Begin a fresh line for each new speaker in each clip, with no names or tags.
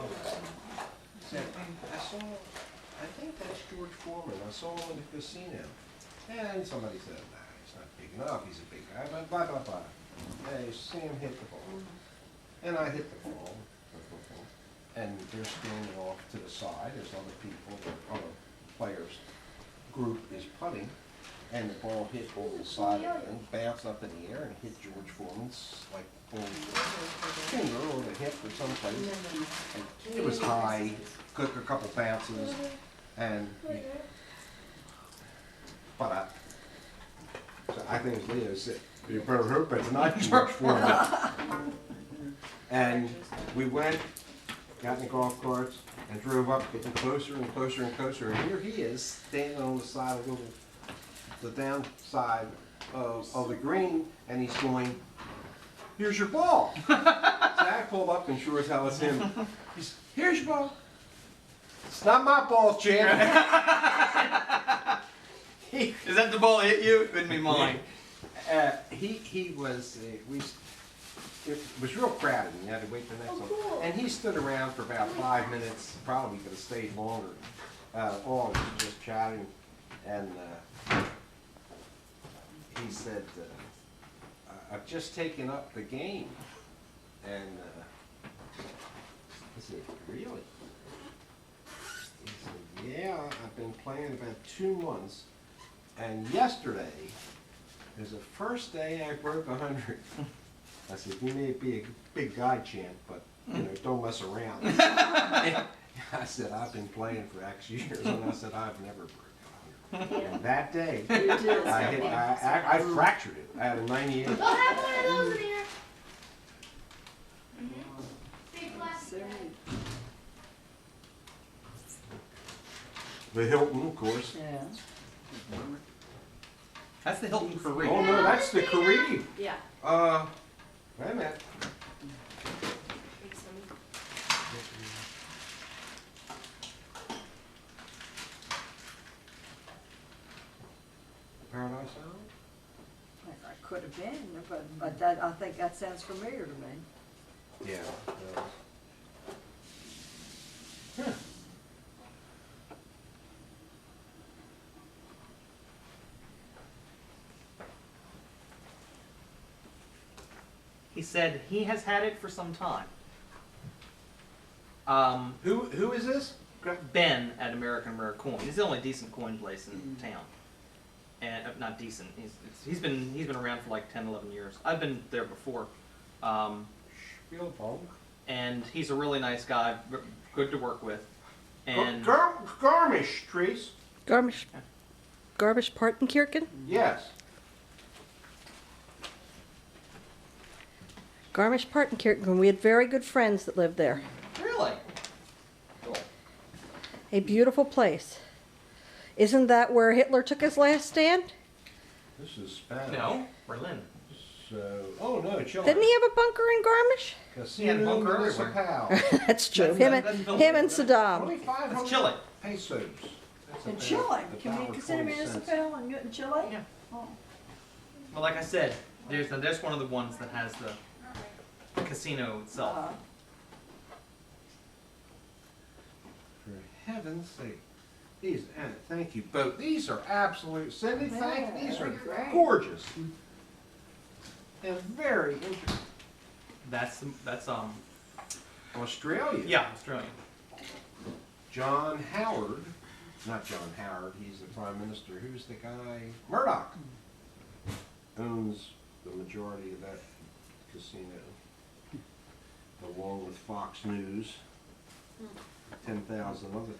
that. Said, I saw, I think that's George Foreman. I saw him in the casino. And somebody said, nah, he's not big enough. He's a big guy. But blah, blah, blah. Hey, see him hit the ball. And I hit the ball. And they're standing off to the side. There's other people, the other players' group is putting. And the ball hit over the side of it and bounced up in the air and hit George Foreman's, like, finger or the hip or someplace. And it was high, took a couple bounces, and so I think Leo said, "You better hope it's not George Foreman." And we went, got in the golf carts, and drove up, getting closer and closer and closer. And here he is, standing on the side of the downside of the green, and he's going, "Here's your ball." So I pulled up and sure as hell it's him. He's, "Here's your ball." "It's not my ball, champ."
Is that the ball hit you? It couldn't be mine.
He was, it was real crowded and you had to wait for the next one. And he stood around for about 5 minutes, probably could have stayed longer. All just chatting. And he said, "I've just taken up the game." And I said, "Really?" He said, "Yeah, I've been playing about 2 months. And yesterday is the first day I broke 100. I said, "You may be a big guy, champ, but you know, don't mess around." I said, "I've been playing for X years," and I said, "I've never broken 100. And that day, I fractured it. I had a 98.
We'll have one of those in here. Big plastic.
The Hilton, of course.
Yeah.
That's the Hilton Carib.
Oh no, that's the Carib.
Yeah.
Wait a minute. Paradise Island?
I could have been, but that, I think that sounds familiar to me.
Yeah.
He said he has had it for some time.
Who is this?
Ben at American Rare Coin. He's the only decent coin place in town. And not decent. He's been around for like 10, 11 years. I've been there before.
Spielberg.
And he's a really nice guy, good to work with. And
Garmisch, Trees.
Garmisch Partenkirchen?
Yes.
Garmisch Partenkirchen. We had very good friends that lived there.
really, cool.
A beautiful place. Isn't that where Hitler took his last stand?
This is Spanish.
No, Berlin.
So, oh no, Chile.
Didn't he have a bunker in Garmisch?
He had a
Casino
bunker everywhere.
Municipal.
That's true.
That's
Him and Saddam.
2,500
That's Chile.
pesos. That's
In
about
Chile, can we
$1.20.
consider municipal in Chile?
Yeah.
Oh.
Well, like I said, there's one of the ones that has the casino itself.
For heaven's sake. These, and thank you both. These are absolute, Cindy, thank you. These are
Great.
gorgeous. And very interesting.
That's
Australia.
yeah, Australian.
John Howard, not John Howard, he's the Prime Minister. Who's the guy? Murdoch owns the majority of that casino, along with Fox News, 10,000 other.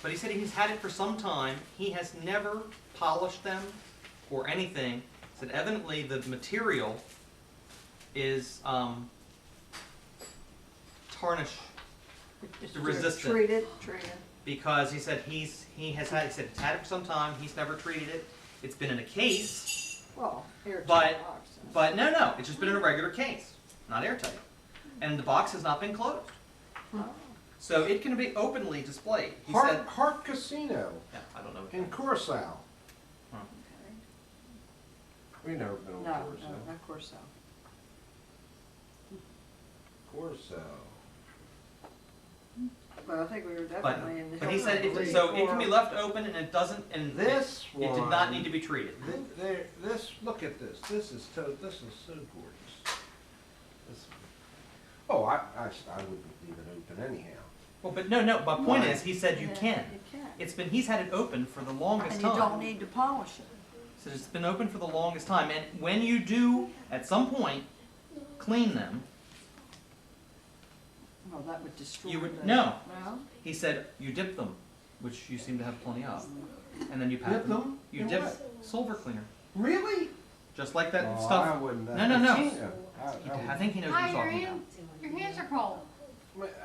But he said he's had it for some time. He has never polished them or anything. He said evidently the material is tarnish resistant.
Treated.
Because he said he has had he's had it for some time. He's never treated it. It's been in a case,
Well, here.
but no, it's just been in a regular case, not airtight, and the box has not been closed. So it can be openly displayed. He said,
Hart Casino
yeah, I don't know. What
in
that is.
Curacao.
Huh.
We've never been on
No,
Curacao.
not Corso.
Curacao.
But I think we were definitely in the.
But he said,
Hilton
if, so it
before.
can be left open and it doesn't, and
This
it did
one.
not need to be treated.
This, look at this, this is so gorgeous. This- Oh, I wouldn't leave it open anyhow.
Well, but no, my point is, he said you
Yeah,
can.
You can.
He's had it open for the longest
And
time.
you don't need to polish it.
So it's been open for the longest time, and when you do, at some point, clean them,
Well, that would destroy.
you would,
the-
no.
No?
He said you dip them, which you seem to have plenty of, and then you pat
Dip
them.
them?
You
In
dip
what?
silver cleaner,
just
just like that
I
stuff.
wouldn't.
No.
I
I think he knows what
Hi,
he's
your
talking about.
hands, your hands are cold.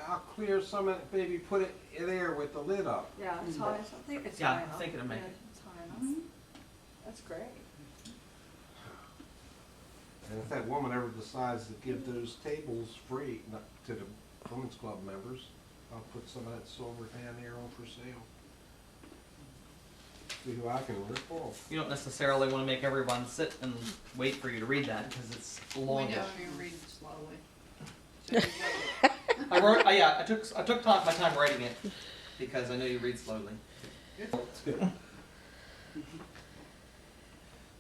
I'll clear some of it, baby, put it in there with the lid up.
Yeah, it's high, I think it's
Yeah,
high
I
enough.
think it'll make
Yeah,
it.
It's high enough. That's great.
And if that woman ever decides to give those tables free, not to the women's club members, I'll put some of that silver down there on for sale. See who I can rip off.
You don't necessarily want to make everyone sit and wait for you to read that, because it's longish.
you read slowly.
I took my time writing it, because I know you read slowly.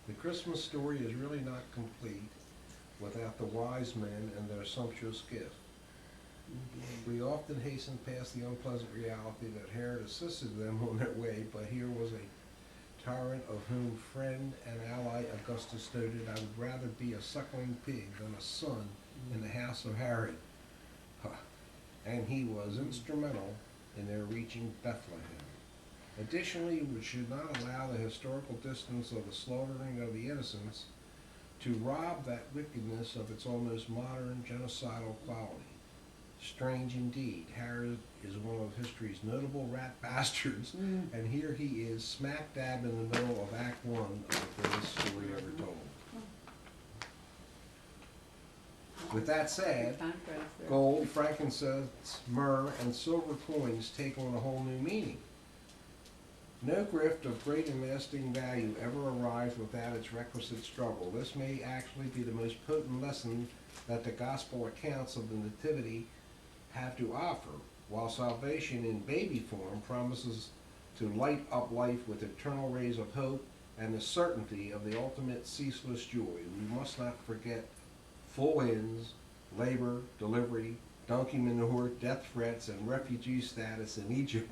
The Christmas story is really not complete without the wise men and their sumptuous gift. We often hasten past the unpleasant reality that Herod assisted them on their way, but here was a tyrant of whom friend and ally Augustus noted, I would rather be a suckling pig than a son in the house of Herod. Huh. And he was instrumental in their reaching Bethlehem. Additionally, we should not allow the historical distance of the slaughtering of the innocents to rob that wickedness of its almost modern genocidal quality. Strange indeed, Herod is one of history's notable rat bastards, and here he is smack dab in the middle of Act 1 of the greatest story ever told. With that said, gold, frankincense, myrrh, and silver coins take on a whole new meaning. No gift of great and lasting value ever arrives without its requisite struggle. This may actually be the most potent lesson that the gospel accounts of the Nativity have to offer, while salvation in baby form promises to light up life with eternal rays of hope and the certainty of the ultimate ceaseless joy. We must not forget full ends, labor, delivery, donkey manure, death threats, and refugee status in Egypt,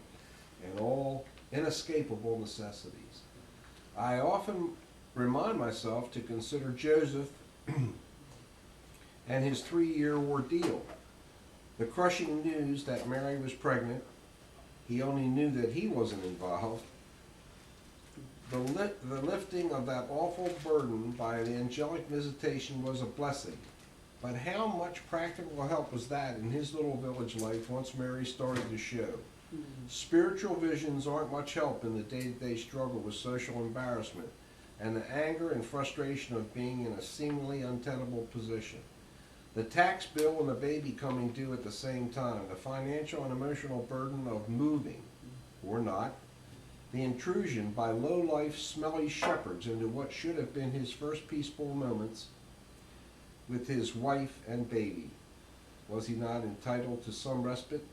and all inescapable necessities. I often remind myself to consider Joseph and his 3-year ordeal. The crushing news that Mary was pregnant, he only knew that he wasn't involved. The lifting of that awful burden by an angelic visitation was a blessing. But how much practical help was that in his little village life once Mary started to show? Spiritual visions aren't much help in the day-to-day struggle with social embarrassment and the anger and frustration of being in a seemingly untenable position. The tax bill and the baby coming due at the same time, the financial and emotional burden of moving, or not, the intrusion by low-life, smelly shepherds into what should have been his first peaceful moments with his wife and baby. Was he not entitled to some respite?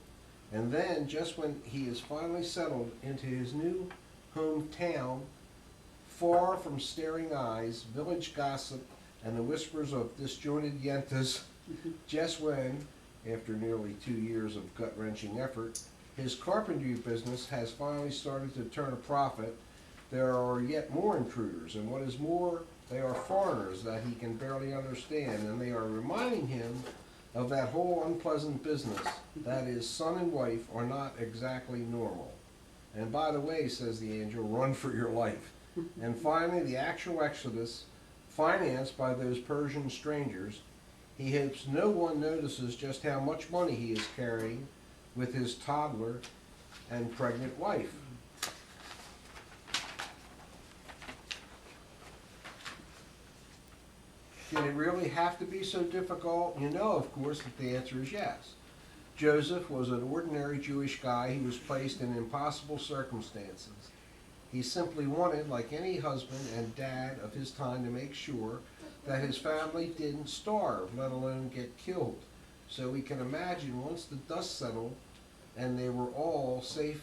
And then, just when he is finally settled into his new hometown, far from staring eyes, village gossip, and the whispers of disjointed yentas, just when, after nearly 2 years of gut-wrenching effort, his carpentry business has finally started to turn a profit, there are yet more intruders, and what is more, they are foreigners that he can barely understand, and they are reminding him of that whole unpleasant business, that is, son and wife are not exactly normal. And by the way, says the angel, run for your life. And finally, the actual exodus, financed by those Persian strangers, he hopes no one notices just how much money he is carrying with his toddler and pregnant wife. Did it really have to be so difficult? You know, of course, that the answer is yes. Joseph was an ordinary Jewish guy who was placed in impossible circumstances. He simply wanted, like any husband and dad of his time, to make sure that his family didn't starve, let alone get killed. So we can imagine once the dust settled and they were all safe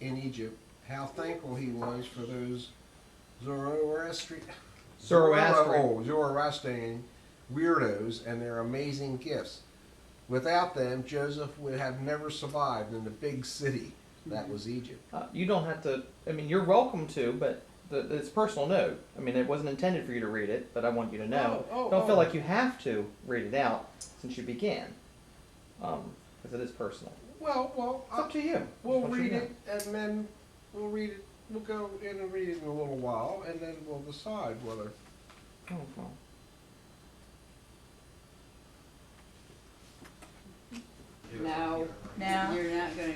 in Egypt. How thankful he was for those Zoroastrian weirdos and their amazing gifts. Without them, Joseph would have never survived in the big city that was Egypt.
You don't have to. I mean, you're welcome to, but it's a personal note. I mean, it wasn't intended for you to read it, but I want you to know. Don't feel like you have to read it out since you began, because it is personal.
Well,
It's up to you.
we'll
It's what you
read
know.
it, and then we'll read it. We'll go in and read it in a little while, and then we'll decide whether.
Oh, well.
No,
Now?
you're not gonna,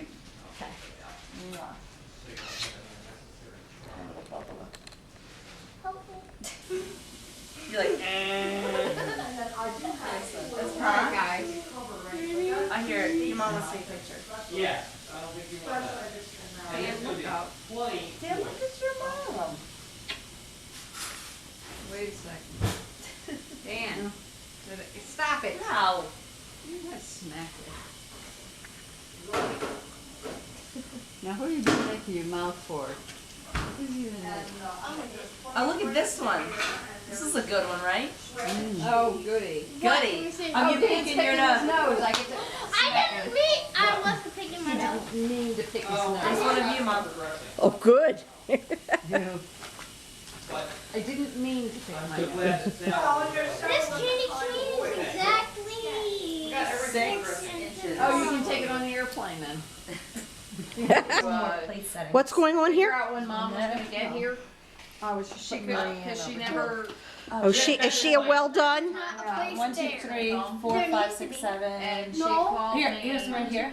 You're like,
alright guys.
I hear it. Your mom wants to take a picture.
Yeah, I don't think you want that.
Dan, look up.
Damn, look at your mom.
Wait a second. Dan, stop it.
Wow.
You just smack it. Now what are you doing that to your mouth for? Who's even that?
Oh, look at this one. This is a good one, right?
Oh, goody.
Goody.
Oh,
You picking your nose.
I get to
I didn't mean I wasn't picking my nose.
mean to pick his
This
nose.
one of you, Mom.
Oh, good.
I didn't mean to pick my nose.
This candy cane is exactly
6
inches.
Oh, you can take it on the airplane then.
Plate setting.
What's going on
Figure
here?
out when Mom was gonna get here.
I was just
She
putting
could,
my hand
cause she
over
never,
Oh, is she a well done?
Not a place
1, 2,
there.
3, 4,
There
5,
needs to
6,
be.
7.
and she
No.
called me.
Here, here's one here.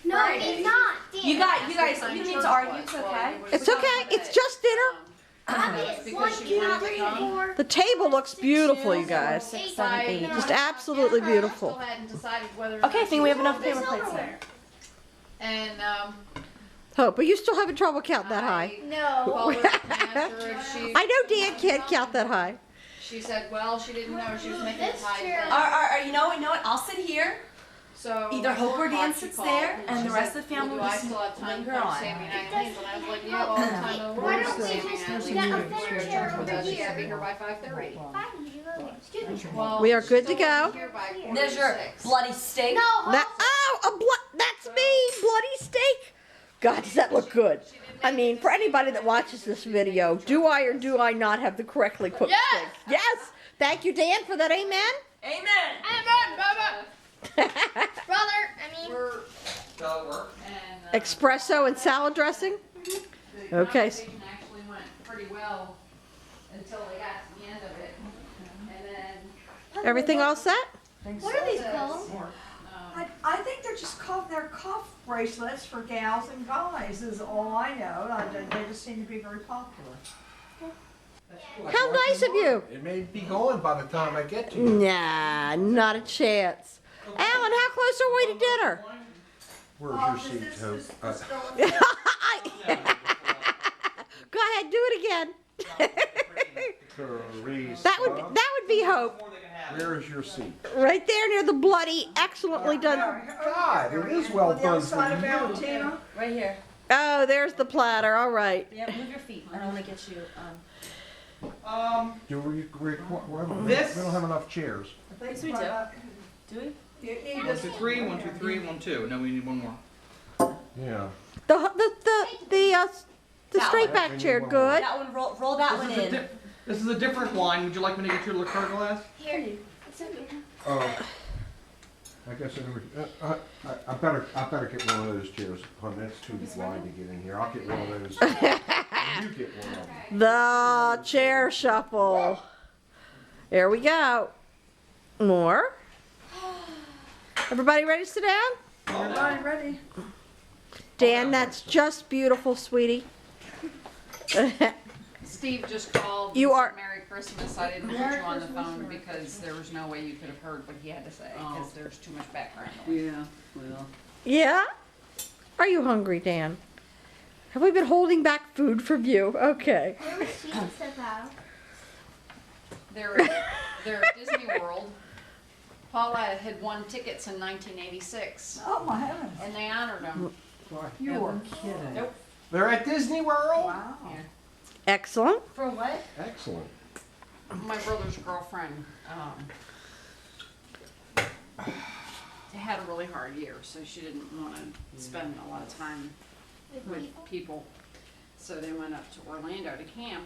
No,
Friday.
it's not.
You guys, you didn't mean to argue. It's okay.
It's okay. It's just dinner.
Because she wanted to come.
The table looks beautiful, you guys.
6, 7, 8.
Just absolutely beautiful.
Still hadn't decided whether or
Okay, I
not
think
she
we have
was
enough
gonna
paper
do
plates
it.
there.
And,
Oh, but you still having trouble counting that high.
No.
called her and asked her if she,
I know Dan can't count that high.
she said, well, she didn't know she was making a
That's
type.
true.
You know what? I'll sit here.
So.
Either
at
Hope
4
or Dan
o'clock she
sits
called,
there, and
she
the rest
said,
of the family
"Well,
will
do I
just
still have time to
linger
come
on."
save me 9 lanes?" And I was like, yeah, all the time.
Why
We're
don't we
saving
just
9
get
lanes.
a
We're
fair
church
share
with
over
us. She
here?
gotta be here by 5:30.
Excuse me.
Well,
We are
she
good to
still wasn't
go.
here by
There's your
4:46.
bloody steak.
No.
That's me, bloody steak. God, does that look good? I mean, for anybody that watches this video, do I or do I not have the correctly cooked
Yes.
steak? Yes. Thank you, Dan, for that. Amen.
Amen.
Brother, I mean.
We're,
That'll work.
and,
Espresso and salad dressing.
the
Okay.
conversation actually went pretty well until they got to the end of it. And then,
Everything all set?
What are these called?
I think they're just they're cuff bracelets for gals and guys is all I know. They just seem to be very popular.
How nice of you.
It may be gone by the time I get to you.
Nah, not a chance. Alan, how close are we to dinner?
Where's your seat, Hope?
Go ahead, do it again.
Teresa,
That would be Hope.
where's your seat?
Right there near the bloody, excellently done.
God, it is well
On the
done
other side of
for you.
Valentina.
Right here.
Oh, there's the platter. All right.
Yeah, move your feet. I don't want to get you.
Do we
This-
don't have enough chairs.
I think
Yes, we do. Do we?
You need
1,
this.
2, 3, 1, 2, 3, 1, 2. No, we need one more.
Yeah.
The straight back chair. Good.
That one. Roll that one in.
This is a different wine. Would you like me to get you a liqueur glass?
Here. It's okay.
I guess I better get one of those chairs. Hun, that's too wide to get in here. I'll get one of those. You get one of them.
The chair shuffle. There we go. More. Everybody ready to sit down?
Everybody ready?
Dan, that's just beautiful, sweetie.
Steve just called.
You
and
are-
said Merry Christmas. I didn't put you on the phone because there was no way you could have heard what he had to say because there's too much background noise.
Yeah, well,
Yeah? Are you hungry, Dan? Have we been holding back food from you? Okay.
Where was she about?
They're at Disney World. Paula had won tickets in 1986,
Oh, my heavens.
and they honored him.
You were kidding.
Nope.
They're at Disney World?
Wow.
Excellent.
For what?
Excellent.
My brother's girlfriend had a really hard year, so she didn't want to spend a lot of time with people. So they went up to Orlando to camp,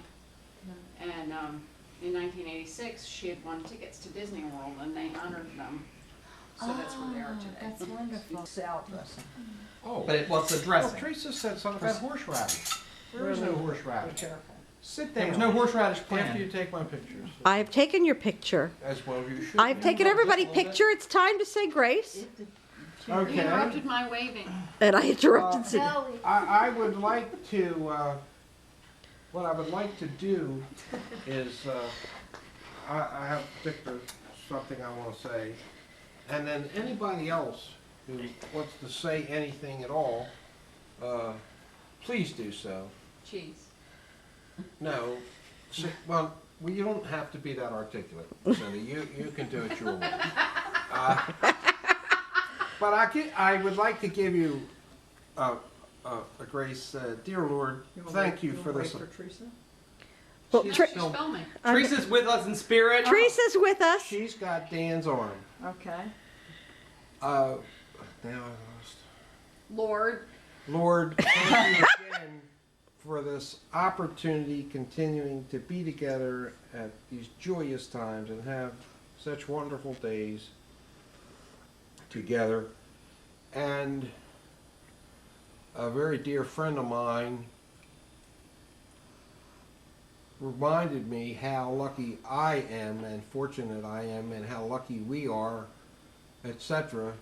and in 1986 she had won tickets to Disney World, and they honored them. So that's where they are today.
That's wonderful.
Salad dressing.
Oh.
But what's the
Oh,
dressing?
Teresa said something about horseradish. There is no
Be
horseradish.
careful.
Sit
There
down.
was no horseradish
After you
plan.
take my pictures.
I have taken your picture.
As well as you should.
I've taken everybody picture. It's time to say grace.
You
Okay.
interrupted my waving.
And I interrupted Cindy.
Belly.
I would like to, what I would like to do is, I have particular something I want to say. And then anybody else who wants to say anything at all, please do so.
Cheese.
No, well, you don't have to be that articulate, Cindy. You can do it your way. But I would like to give you a grace, dear Lord. Thank you for this.
Teresa?
Well,
She's
Ter-
still-
Spell me.
Teresa's with us in spirit.
Teresa's with us.
She's got Dan's arm.
Okay.
Now I lost.
Lord,
Thank you again for this opportunity, continuing to be together at these joyous times and have such wonderful days together. And a very dear friend of mine reminded me how lucky I am and fortunate I am and how lucky we are, etc.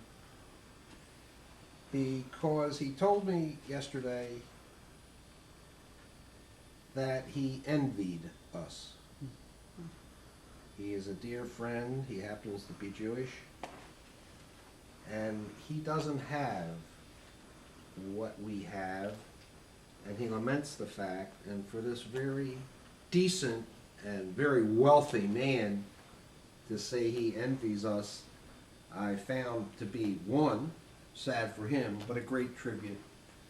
Because he told me yesterday that he envied us. He is a dear friend. He happens to be Jewish. And he doesn't have what we have. And he laments the fact. And for this very decent and very wealthy man to say he envies us, I found to be, one, sad for him, but a great tribute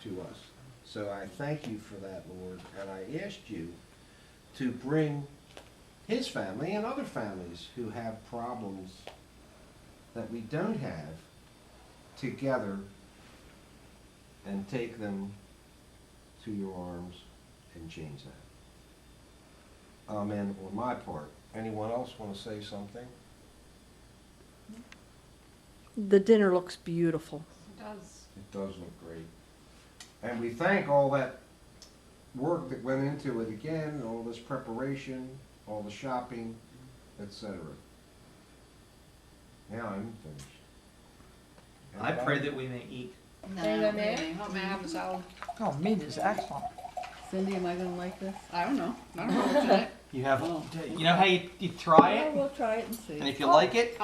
to us. So I thank you for that, Lord, and I asked you to bring his family and other families who have problems that we don't have together and take them to your arms and change that. Amen on my part. Anyone else want to say something?
The dinner looks beautiful.
it does.
It does look great. And we thank all that work that went into it again, all this preparation, all the shopping, etc. Now I'm finished.
I pray that we may eat.
No,
There you go, Mary.
maybe. Help me have a salad.
Oh, meat is excellent.
Cindy, am I gonna like this?
I don't know. I don't know what today.
You have,
Oh.
you know how you try
Well,
it,
we'll try it and see.
and if you like it,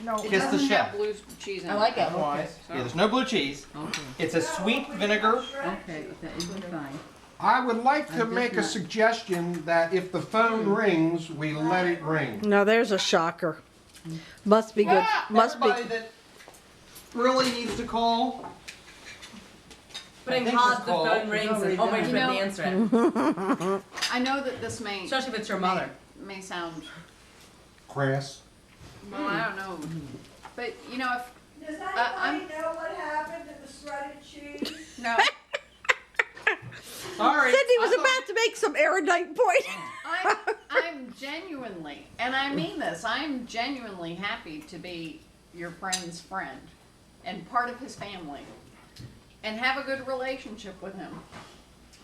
No.
It
Kiss the
doesn't have
chef.
blue cheese in it.
I like it.
Otherwise,
yeah, there's no blue cheese.
Okay,
It's a sweet vinegar.
okay, that would be fine.
I would like
I
to
did
make a
not-
suggestion that if the phone rings, we let it ring.
Now there's a shocker. Must be good. Must be.
Everybody that really needs to call.
Putting
think
hard
it's
the
called-
phone rings and always
You
with
know-
the answer it.
I know that this may
Especially if it's your mother.
may sound
Crass.
well, I don't know, but you know if
Does
I'm-
anybody know what happened to the shredded cheese?
no,
Sorry.
Cindy was
I thought-
about to make some erudite point.
I'm genuinely, and I mean this, I'm genuinely happy to be your friend's friend and part of his family and have a good relationship with him.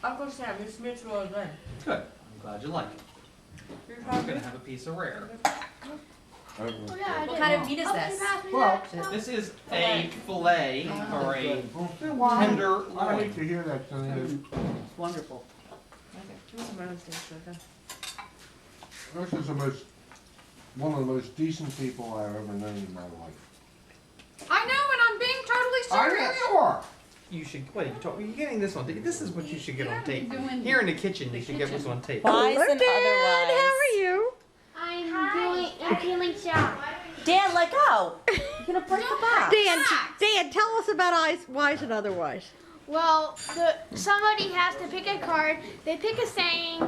Uncle Sam, it's mutual good.
Good. I'm glad you like it. I'm gonna have a piece of rare.
Oh, yeah, I
What
did.
kind of meat is
Oh, can you
this?
pass me
Well,
that?
This is a fillet or a tender
I hate
loin.
to hear that.
It's wonderful.
This is one of the most decent people I've ever known in my life.
I know, and I'm being totally
I know
serious.
you are.
You should. What are you talking? You're getting this on tape. This is what you should get on tape.
Doing
Here in the kitchen,
the
you should get this
kitchen.
on tape.
Hello, Dad. How are you?
I'm feeling shy.
Dan, let go. You're gonna break the box.
Dan, tell us about wise and otherwise.
Well, somebody has to pick a card. They pick a saying.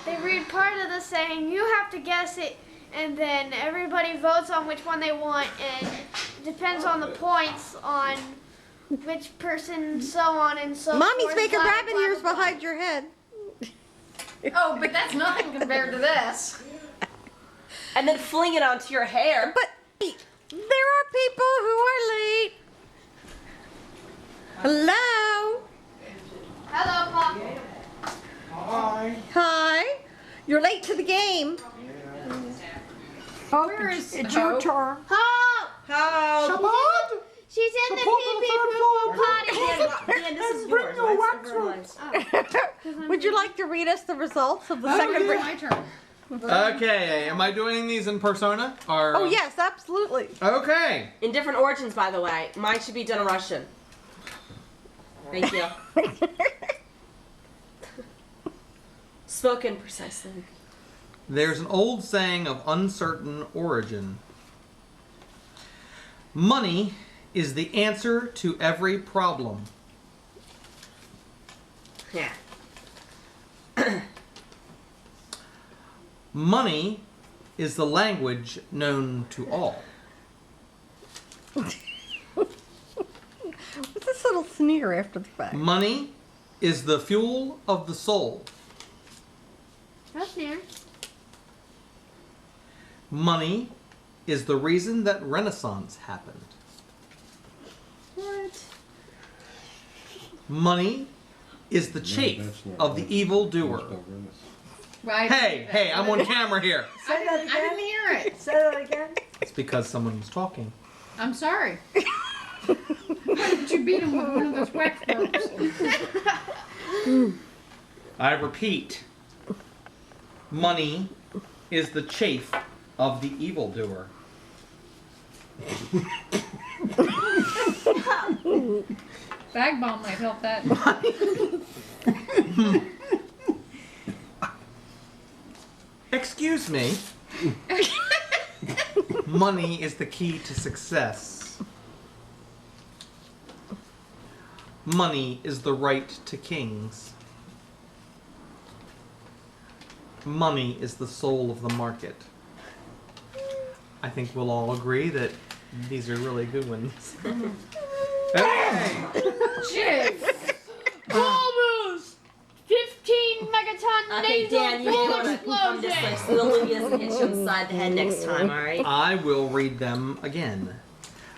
They read part of the saying. You have to guess it, and then everybody votes on which one they want, and it depends on the points on which person, so on and so forth.
Mommy's making
blah,
rabbit
blah,
ears
blah, blah.
behind your head.
Oh, but that's nothing compared to this.
And then fling it onto your hair.
But there are people who are late. Hello.
Hello, Pop.
Hi. You're late to the game.
Where is
It's your turn.
Hop.
How?
She's in the pee-pee potty.
Dan, this is yours. Mine's everyone's.
Would you like to read us the results of the second round?
My turn.
Okay, am I doing these in persona? Or,
Oh, yes, absolutely.
Okay.
In different origins, by the way. Mine should be done in Russian. Thank you. Spoken precisely.
There's an old saying of uncertain origin. Money is the answer to every problem.
Yeah.
Money is the language known to all.
What's this little sneer after the fact?
Money is the fuel of the soul.
That's near.
Money is the reason that Renaissance happened.
What?
Money is the chafe of the evil doer.
Right.
Hey, I'm on camera here.
Say that
I didn't hear it.
Say that again.
It's because someone was talking.
I'm sorry. Why did you beat him with one of those wax ropes?
I repeat, money is the chafe of the evildoer.
Bag bomb might help that.
Excuse me. Money is the key to success. Money is the right to kings. Money is the soul of the market. I think we'll all agree that these are really good ones. Okay.
Jeez. Almost 15 megaton
Okay,
nasal
Dan, you may
full
want to come this way
explosion.
so the Louie doesn't hit you inside the head next time, alright?
I will read them again.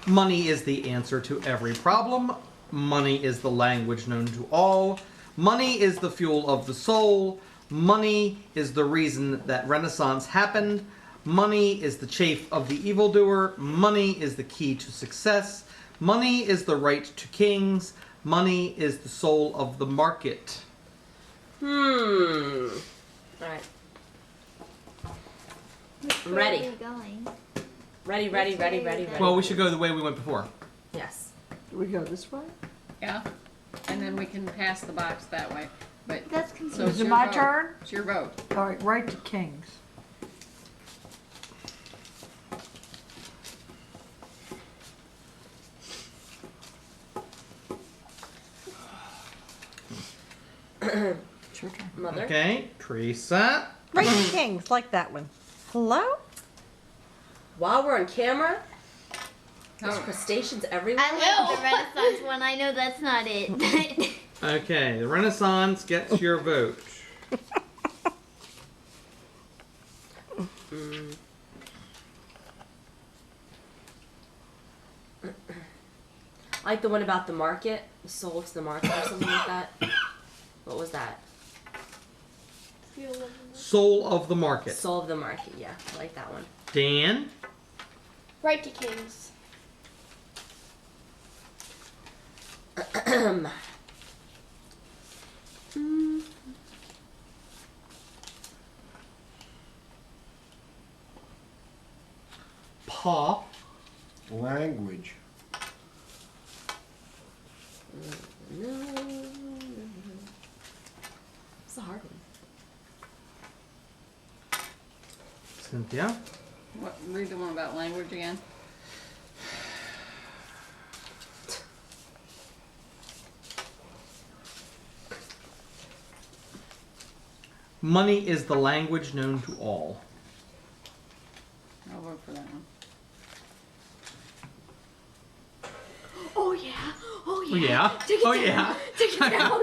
Money is the answer to every problem. Money is the language known to all. Money is the fuel of the soul. Money is the reason that Renaissance happened. Money is the chafe of the evildoer. Money is the key to success. Money is the right to kings. Money is the soul of the market.
Alright. I'm ready.
Where are we going?
Ready.
Well, we should go the way we went before.
Yes.
Do we go this way?
Yeah. And then we can pass the box that way. But
That's
so
confusing.
it's
Is it
your
my
vote.
turn?
It's your vote.
All right, right to kings. It's your turn.
Mother.
Okay, Teresa.
Right to kings, like that one. Hello?
While we're on camera, there's
Oh.
crustaceans everywhere.
I like the Renaissance one. I know that's not it.
Okay, the Renaissance gets your vote.
I like the one about the market, the soul to the market or something like that. What was that?
Soul of the market.
Soul of the market, yeah. I like that one.
Dan.
Right to kings.
Pa.
Language.
No. It's a hard one.
Cynthia.
What, read the one about language again.
Money is the language known to all.
I'll vote for that one.
Oh yeah. Oh
Oh
yeah.
yeah.
Take it
Oh
down.
yeah.
Take it down.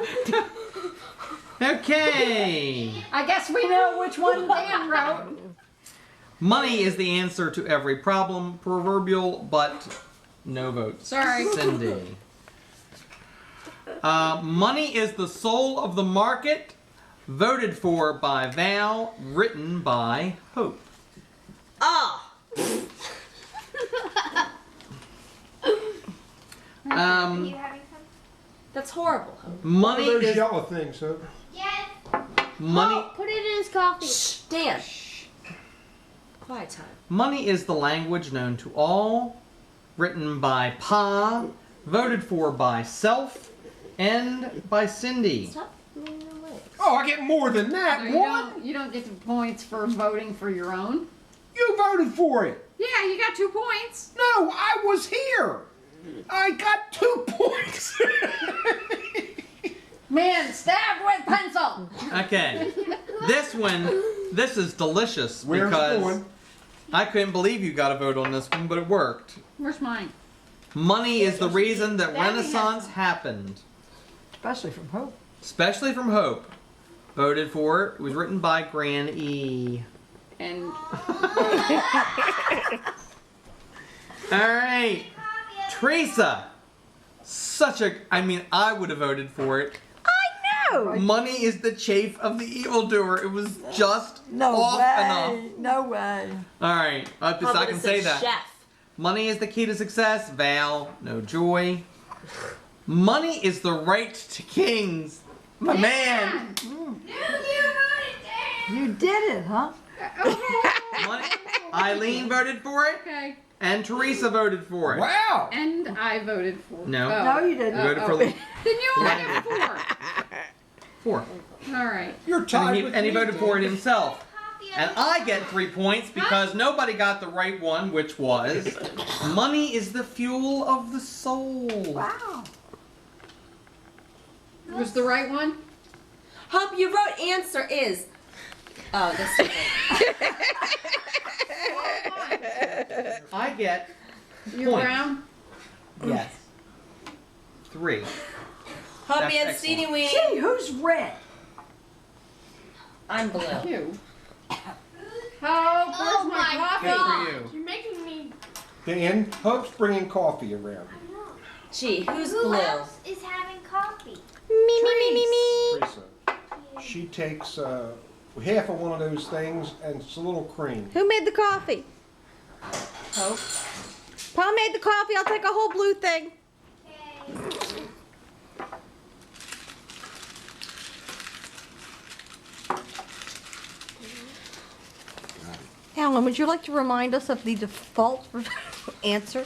Okay.
I guess we know which one Dan wrote.
Money is the answer to every problem. Proverbial, but no votes.
Sorry.
Cindy. Money is the soul of the market. Voted for by Val. Written by Hope.
Ah.
Are you having some?
That's horrible.
Money
Those
is
yellow things, huh?
Yes.
money.
Oh, put it in his coffee.
Shh, Dan. Quiet time.
Money is the language known to all. Written by Pa. Voted for by Self. And by Cindy.
Stop moving your legs.
Oh, I get more than that.
So
What?
you don't get the points for voting for your own.
You voted for it.
Yeah, you got 2 points.
No, I was here. I got 2 points.
Man, stab with pencil.
Okay. This is delicious
Where's it
because
going?
I couldn't believe you got a vote on this one, but it worked.
Where's mine?
Money is the reason that
That we have
Renaissance
some.
happened.
Especially from Hope.
Especially from Hope. Voted for. It was written by Gran E.
And
Alright. Teresa. I would have voted for it.
I know.
Money is the chafe of the evildoer. It was just
No
off
way.
enough.
No way.
Alright. I
How
can
about it
say
says
that.
Chef.
Money is the key to success. Val, no joy. Money is the right to kings. My man.
You did it, huh?
Money. Eileen voted for it,
okay.
and Teresa voted for it.
Wow.
And I voted for.
No.
Oh.
No, you didn't.
Voted for
Then you only get 4.
4.
All right.
You're tied with
And he
me,
voted for it
Dan.
himself. And I get 3 points because nobody got the right one, which was money is the fuel of the soul.
Wow.
Was the right one?
Hope you wrote answer is. Oh, that's okay.
I get
You're
Points.
brown?
yes 3.
Hope
That's
and
excellent.
Steenie Weenie.
Gee, who's red?
I'm blue.
You. Hope,
Oh
where's my
my
coffee?
Good
God.
for you.
You're making me.
Dan, Hope's bringing coffee around.
Gee, who's
Who
blue?
else is having coffee?
Teresa. She takes half of one of those things and it's a little cream.
Who made the coffee?
Hope.
Pa made the coffee. I'll take a whole blue thing.
Okay.
Alan, would you like to remind us of the default answer?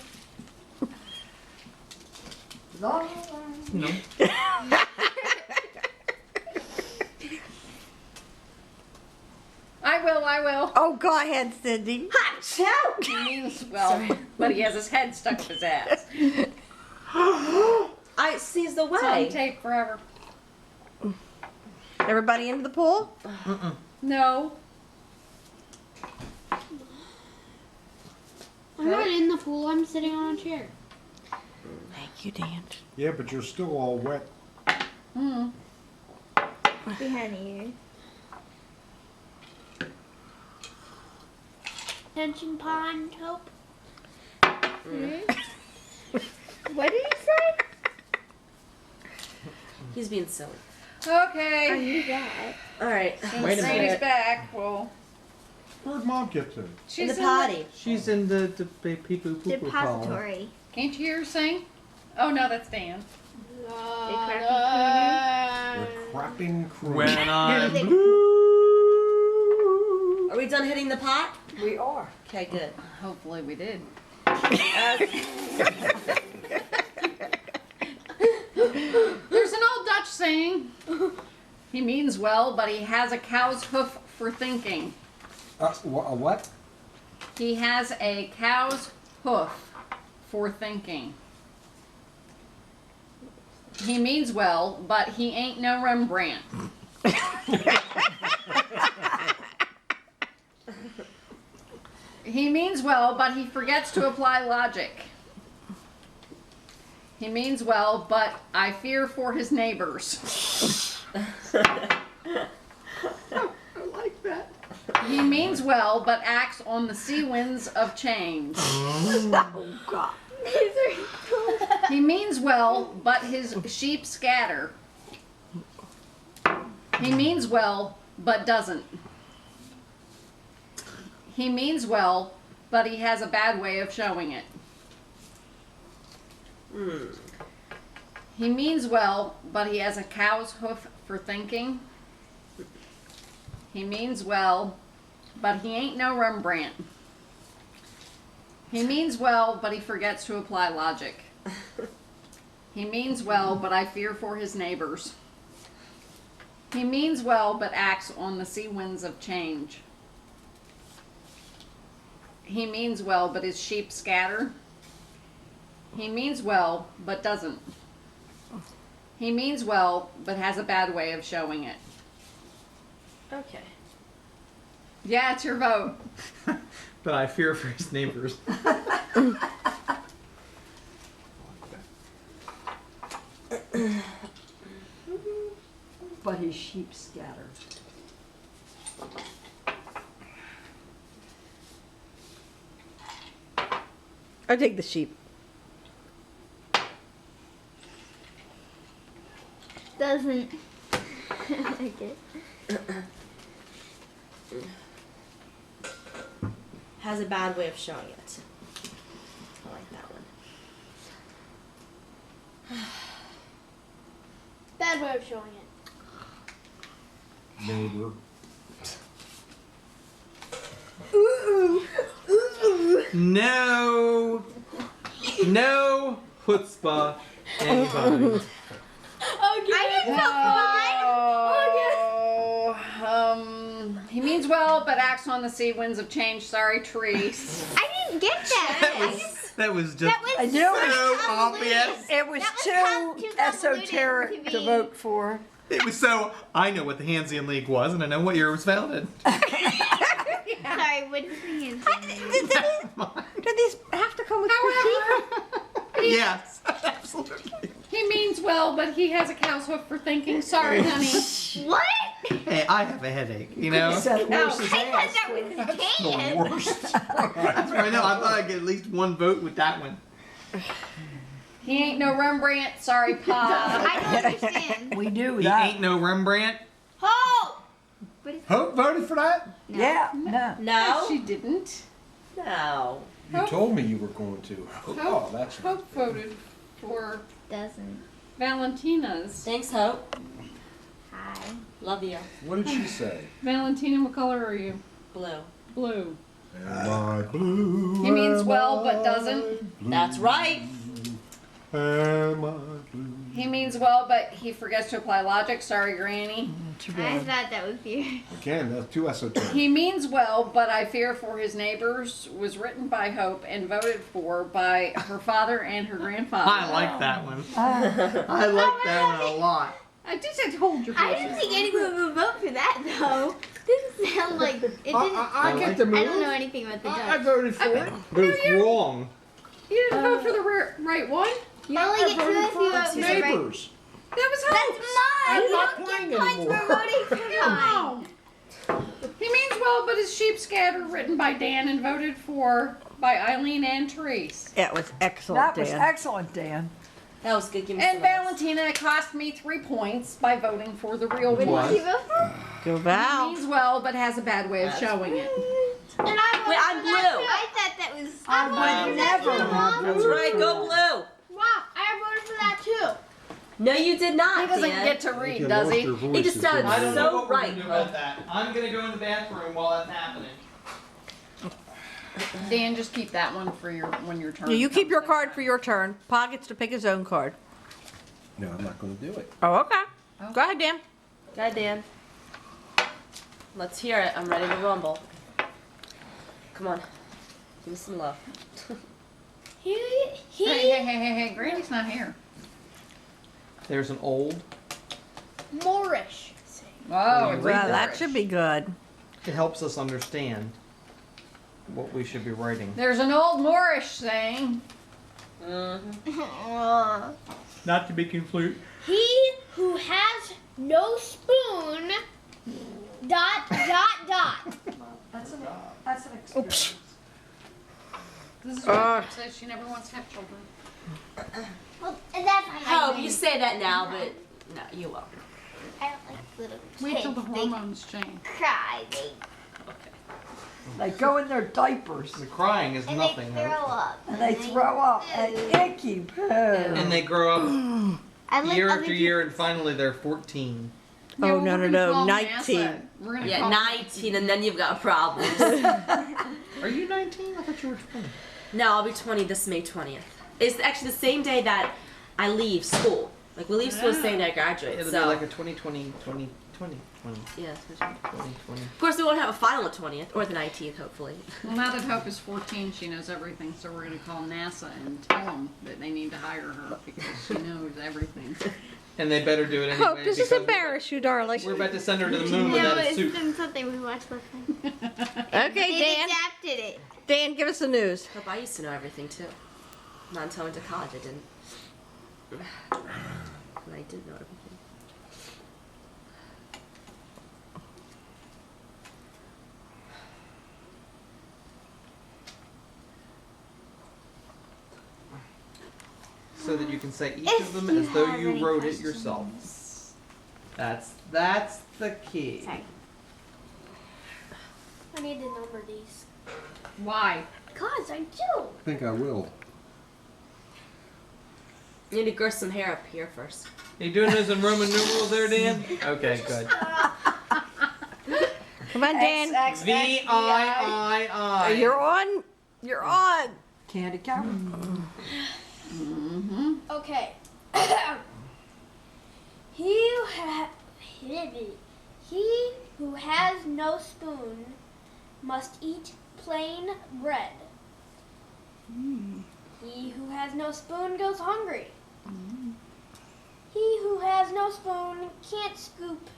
No.
No.
I will.
Oh, go ahead, Cindy.
He means well, but he has his head stuck up his ass.
I sees the
It's on
way.
tape forever.
Everybody into the pool?
No.
I'm not in the pool. I'm sitting on a chair.
Thank you, Dan.
Yeah, but you're still all wet.
Mm.
Behind you. Attention pond, Hope. What did he say?
He's being silly.
Okay.
knew that.
All right.
Since
Wait a
Sadie's
minute.
back, well,
Where'd Mom get to?
In
she's
the potty.
She's in the pee poo poo poo pile.
Depository.
Can't you hear her sing? Oh no, that's Dan.
We're crapping cream.
When I'm
Music.
blue.
Are we done hitting the pot?
We are.
Okay, good.
Hopefully we did. There's an old Dutch saying. He means well, but he has a cow's hoof for thinking.
A what?
He has a cow's hoof for thinking. He means well, but he ain't no Rembrandt. He means well, but he forgets to apply logic. He means well, but I fear for his neighbors.
I like that.
He means well, but acts on the sea winds of change.
Oh, God.
He means well, but his sheep scatter. He means well, but doesn't. He means well, but he has a bad way of showing it. He means well, but he has a cow's hoof for thinking. He means well, but he ain't no Rembrandt. He means well, but he forgets to apply logic. He means well, but I fear for his neighbors. He means well, but acts on the sea winds of change. He means well, but his sheep scatter. He means well, but doesn't. He means well, but has a bad way of showing it.
Okay.
Yeah, it's your vote.
But I fear for his neighbors.
But his sheep scatter.
I take the sheep.
Doesn't. Like it.
Has a bad way of showing it. I like that one.
Bad way of showing it.
Neighbor.
No. No chutzpah, anybody.
He means well, but acts on the sea winds of change. Sorry, Therese.
I didn't get that.
That was just
I knew it.
so obvious.
It was
That was
too
too convoluted
esoteric
to
to
be-
vote for.
It was so. I know what the Hansian League was, and I know what year it was founded.
Sorry, what is the answer?
Did these have to come with critique?
Yes, absolutely.
He means well, but he has a cow's hoof for thinking. Sorry, honey.
What?
Hey, I have a headache, you know.
Said horse's
I
ass.
thought that was his
The
can.
worst.
That's right. No, I thought I'd get at least one vote with that one.
He ain't no Rembrandt. Sorry, Pa.
I don't understand.
We do
He
that.
ain't no Rembrandt.
Hope!
Hope voted for that?
Yeah, no.
No?
She didn't.
No.
You told me you were going to. Oh, that's right.
Hope voted for
Doesn't.
Valentina's.
Thanks, Hope.
Hi.
Love you.
What did she say?
Valentina, what color are you?
Blue.
Blue.
Am I blue?
He means
Am
well, but
I
doesn't.
blue?
That's right.
Am I blue?
He means well, but he forgets to apply logic. Sorry, Granny.
I thought that was weird.
Again, that's too esoteric.
He means well, but I fear for his neighbors was written by Hope and voted for by her father and her grandfather.
I like that one. I like that one a lot.
I just had to hold your
I didn't
horses.
think anyone would vote for that though. Didn't sound like it didn't.
I like the move.
I don't know anything about the
I
dog.
voted for it.
But it's wrong.
You didn't vote for the right one?
You only get two if you vote for the right.
Neighbors.
That was
That's
Hope's.
mine.
I'm
You
not
don't
playing
get points for
anymore.
voting for mine.
No. He means well, but his sheep scattered, written by Dan and voted for by Eileen and Therese.
That was excellent,
That was
Dan.
excellent, Dan.
That was good. Give me
And
some of this.
Valentina, it cost me 3 points by voting for the real
What
one.
did you vote for?
Go
He
Val.
means well, but has a bad way of showing it.
And I voted
Wait, I'm
for that
blue.
too. I thought that was.
I
voted
would
for that
never
too,
have
Mom.
That's right. Go blue.
Wow, I voted for that too.
No, you did not.
He doesn't
Dan.
get to read, does he?
He just sounded
I don't know
so
what we're
right.
gonna do about that. I'm gonna go in the bathroom while that's happening.
Dan, just keep that one for your when your turn.
Yeah, you keep
comes
your
next
card
time.
for your turn. Pa gets to pick his own card.
No, I'm not going to do it.
Oh, okay. Go ahead, Dan.
Go ahead, Dan. Let's hear it. I'm ready to rumble. Come on. Give me some love.
Hey, Granny's not here.
There's an old.
Moorish.
Oh,
Read
Well,
that.
that should be good.
It helps us understand what we should be writing.
There's an old Moorish saying.
Not to be confused.
He who has no spoon. ...
That's an experience.
This is what it says. She never wants to have children.
Well, and that's
Oh, you say that now, but no, you won't.
I don't like little
Wait till the
kids.
hormones change.
They cry.
They go in their diapers
The crying is
And
nothing.
they throw up.
and they throw up an icky poo.
And they grow up
I like
year
other
after year, and finally they're 14.
Oh,
Yeah, well,
no,
we're
no,
gonna
no,
call
19.
NASA. We're gonna
Yeah,
call
19, and then you've got problems.
Are you 19? I thought you were 20.
No, I'll be 20 this May 20th. It's actually the same day that I leave school. Like, we leave school the same day I graduate.
It'll
so,
be like a 2020.
yeah.
2020.
Of course, we won't have a final the 20th, or the 19th, hopefully.
Well, now that Hope is 14, she knows everything, so we're going to call NASA and tell them that they need to hire her because she knows everything.
And they better do it anyway.
Hope, does this
because
embarrass you, darling?
We're about to send her to the moon with
No,
that
it's
suit.
been something we watched last night.
Okay,
They
Dan.
adapted it.
Dan, give us the news.
Hope I used to know everything, too. Not until I went to college, I didn't. And I didn't know everything.
So that you can say each
If
of them
you
as though
have
you
any
wrote it
questions.
yourself. That's the key.
Sorry. I need to number these.
Why?
Cause I do.
I think I will.
You need to grow some hair up here first.
You doing this in Roman numerals there, Dan? Okay, good.
Come on, Dan.
V-I-I-I.
You're on. You're on.
Candy cow.
Okay. he who has no spoon must eat plain bread. He who has no spoon goes hungry. He who has no spoon can't scoop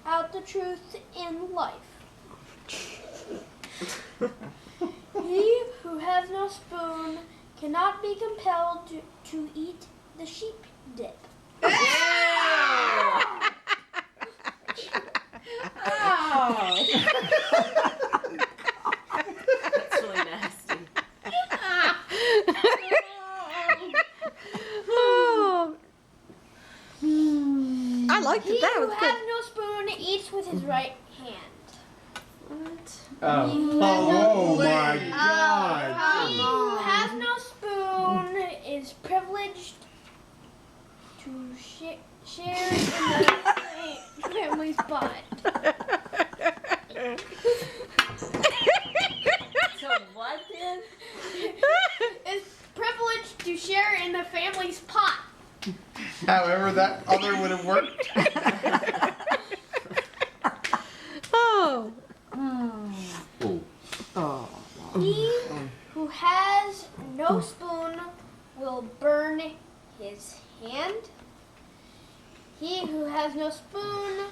out the truth in life. He who has no spoon cannot be compelled to eat the sheep dip.
That's really nasty.
Oh. I liked
He
it. That
who
was
has
good.
no spoon eats with his right hand.
Oh my
He
God!
who has no spoon is privileged to share in the family's pot.
So what then?
Is privileged to share in the family's pot.
However, that other would have worked.
Oh.
Oh.
He who has no spoon will burn his hand. He who has no spoon,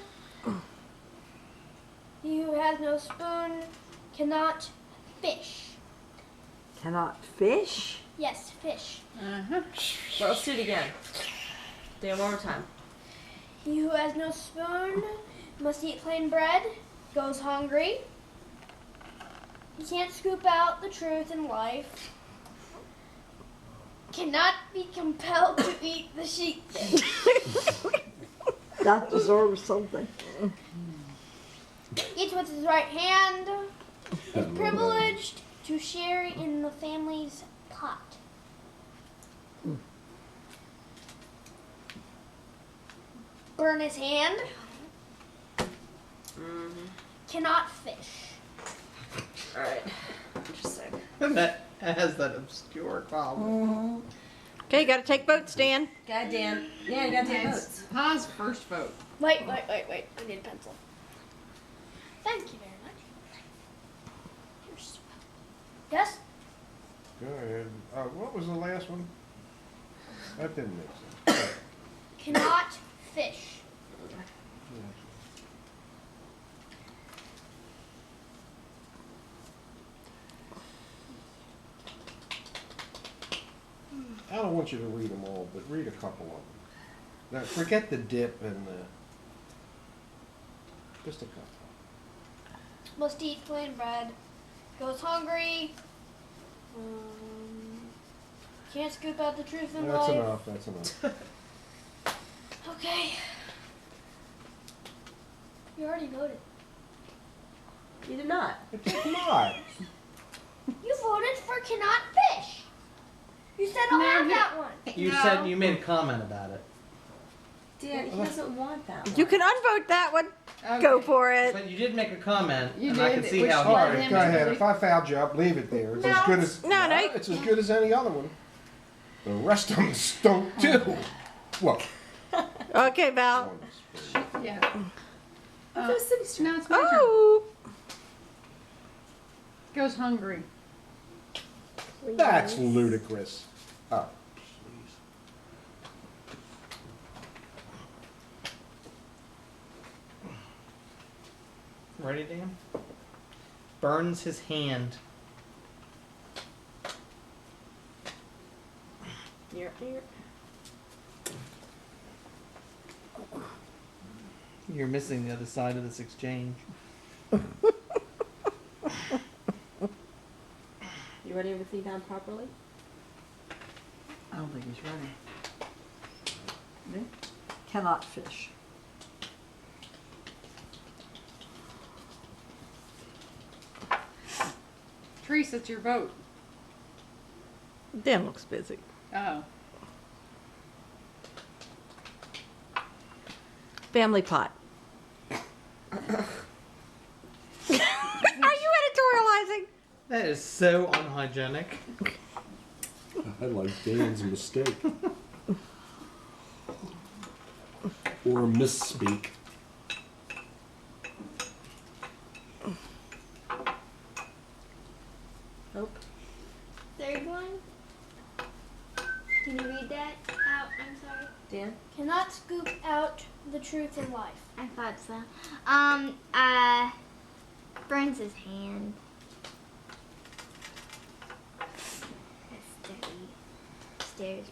cannot fish.
Cannot fish?
Yes, fish.
Uh-huh.
Well, let's do it again. Do it one more time.
He who has no spoon must eat plain bread, goes hungry. He can't scoop out the truth in life. Cannot be compelled to eat the sheep dip.
That deserves something.
Eats with his right hand. Is privileged to share in the family's pot. Burn his hand. Cannot fish.
Alright. Interesting.
And that has that obscure problem.
Okay, you gotta take boats, Dan.
God damn. Yeah, you gotta take
It's
notes.
Pa's first vote.
Wait. I need a pencil. Thank you very much. Yes?
Go ahead. What was the last one? That didn't make sense.
Cannot fish.
I don't want you to read them all, but read a couple of them. Now, forget the dip and the... Just a couple.
Must eat plain bread. Goes hungry. Can't scoop out the truth in
That's
life.
enough, that's enough.
Okay. You already voted.
You did not.
It did not.
You voted for cannot fish. You said I'll have that one.
You
No.
said you made a comment about it.
Dan, he doesn't want that one.
You can unvote that one. Go
Okay.
for it.
But you did make a comment,
You
and I can
did,
see
which
how
All
one?
he
right, go ahead. If I fouled you up, leave it there. It's as good as...
No, no.
It's as good as any other one. The rest of them stunk too. What?
Okay, Val.
Yeah.
Go to City Street.
No, it's my turn.
Oh.
Goes hungry.
That's ludicrous. Oh, please.
Ready, Dan? Burns his hand.
Here, here.
You're missing the other side of this exchange.
You writing everything down properly?
I don't think he's ready.
Cannot fish.
Teresa, it's your vote.
Dan looks busy.
Oh.
Family pot. Are you editorializing?
That is so unhygienic.
I like Dan's mistake. Or misspeak.
Nope.
Third one. Can you read that out? I'm sorry.
Dan?
Cannot scoop out the truth in life.
I thought so. Burns his hand. That's dirty. Stares